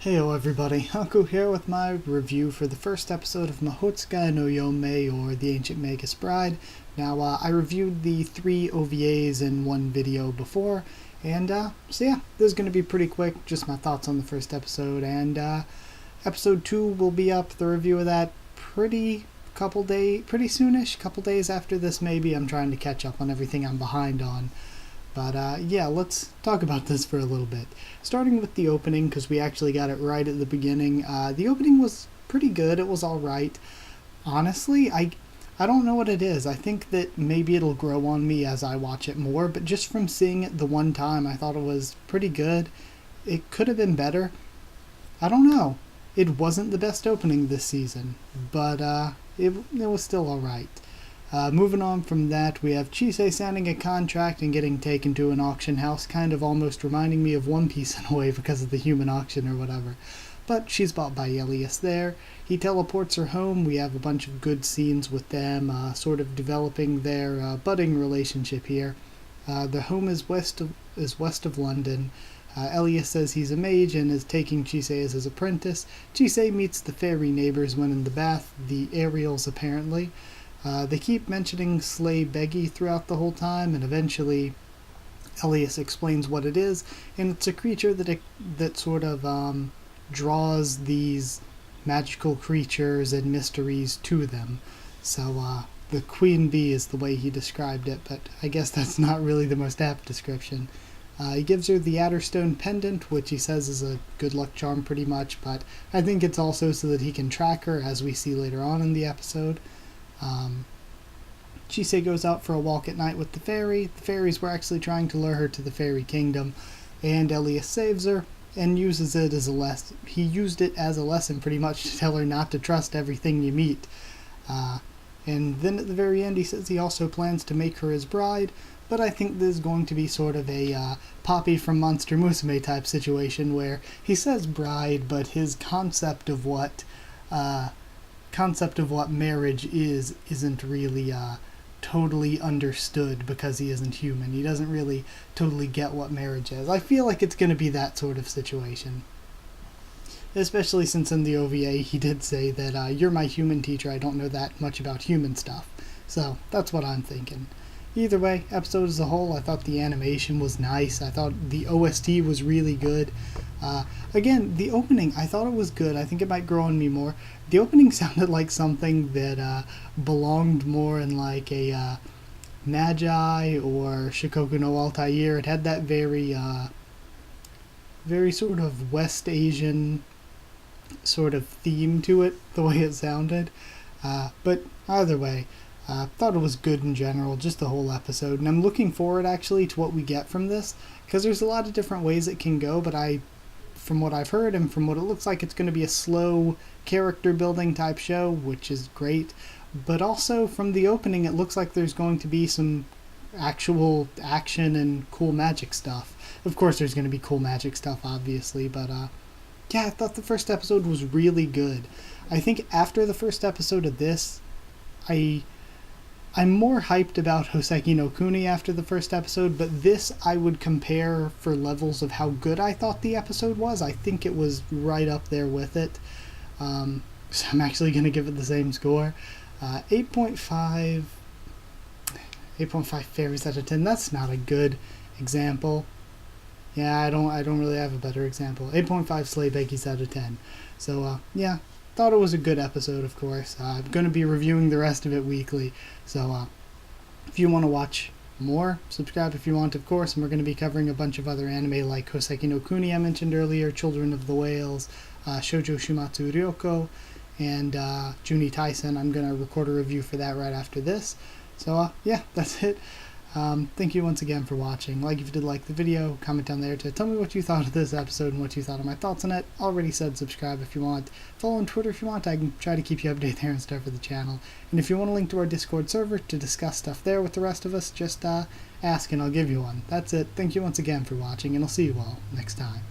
Heyo everybody, Haku here with my review for the first episode of Mahoutsukai no Yome, or the Ancient Magus Bride. Now, I reviewed the 3 OVAs in one video before, and so yeah, this is going to be pretty quick, just my thoughts on the first episode, and episode 2 will be up, the review of that, pretty soonish, couple days after this maybe. I'm trying to catch up on everything I'm behind on. But yeah, let's talk about this for a little bit. Starting with the opening, because we actually got it right at the beginning. The opening was pretty good. It was alright. Honestly, I don't know what it is. I think that maybe it'll grow on me as I watch it more, but just from seeing it the one time, I thought it was pretty good. It could have been better. I don't know. It wasn't the best opening this season, but it was still alright. Moving on from that, we have Chise signing a contract and getting taken to an auction house, kind of almost reminding me of One Piece in a way because of the human auction or whatever. But she's bought by Elias there. He teleports her home. We have a bunch of good scenes with them, sort of developing their budding relationship here. The home is west of London. Elias says he's a mage and is taking Chise as his apprentice. Chise meets the fairy neighbors when in the bath, the Ariels apparently. They keep mentioning Slay Beggy throughout the whole time, and eventually Elias explains what it is, and it's a creature that sort of draws these magical creatures and mysteries to them. So the queen bee is the way he described it, but I guess that's not really the most apt description. He gives her the Adderstone pendant, which he says is a good luck charm pretty much, but I think it's also so that he can track her, as we see later on in the episode. Chise goes out for a walk at night with the fairy. The fairies were actually trying to lure her to the fairy kingdom, and Elias saves her and uses it as a lesson. He used it as a lesson pretty much to tell her not to trust everything you meet. And then at the very end he says he also plans to make her his bride, but I think this is going to be sort of a Poppy from Monster Musume type situation where he says bride, but his concept of what marriage isn't really totally understood because he isn't human. He doesn't really totally get what marriage is. I feel like it's going to be that sort of situation. Especially since in the OVA he did say that, you're my human teacher, I don't know that much about human stuff. So that's what I'm thinking. Either way, episode as a whole, I thought the animation was nice. I thought the OST was really good. Again, the opening, I thought it was good. I think it might grow on me more. The opening sounded like something that belonged more in like a Magi or Shikoku no Altair. It had that very sort of West Asian sort of theme to it, the way it sounded. But either way, thought it was good in general, just the whole episode. And I'm looking forward actually to what we get from this, because there's a lot of different ways it can go, but from what I've heard and from what it looks like, it's going to be a slow character building type show, which is great. But also from the opening, it looks like there's going to be some actual action and cool magic stuff. Of course there's going to be cool magic stuff, obviously, but yeah, I thought the first episode was really good. I think after the first episode of this, I'm more hyped about Hoseki no Kuni after the first episode, but this I would compare for levels of how good I thought the episode was. I think it was right up there with it. So I'm actually going to give it the same score. 8.5 fairies out of 10. That's not a good example. Yeah, I don't really have a better example. 8.5 Slay Beggies out of 10. So yeah, thought it was a good episode, of course. I'm going to be reviewing the rest of it weekly, so if you want to watch more, subscribe if you want, of course, and we're going to be covering a bunch of other anime like Hoseki no Kuni I mentioned earlier, Children of the Whales, Shoujo Shumatsu Ryoko, and Juni Taisen. I'm going to record a review for that right after this. So yeah, that's it. Thank you once again for watching. Like if you did like the video, comment down there to tell me what you thought of this episode and what you thought of my thoughts on it. Already said subscribe if you want. Follow on Twitter if you want. I can try to keep you updated there and stuff for the channel. And if you want a link to our Discord server to discuss stuff there with the rest of us, just ask and I'll give you one. That's it. Thank you once again for watching, and I'll see you all next time.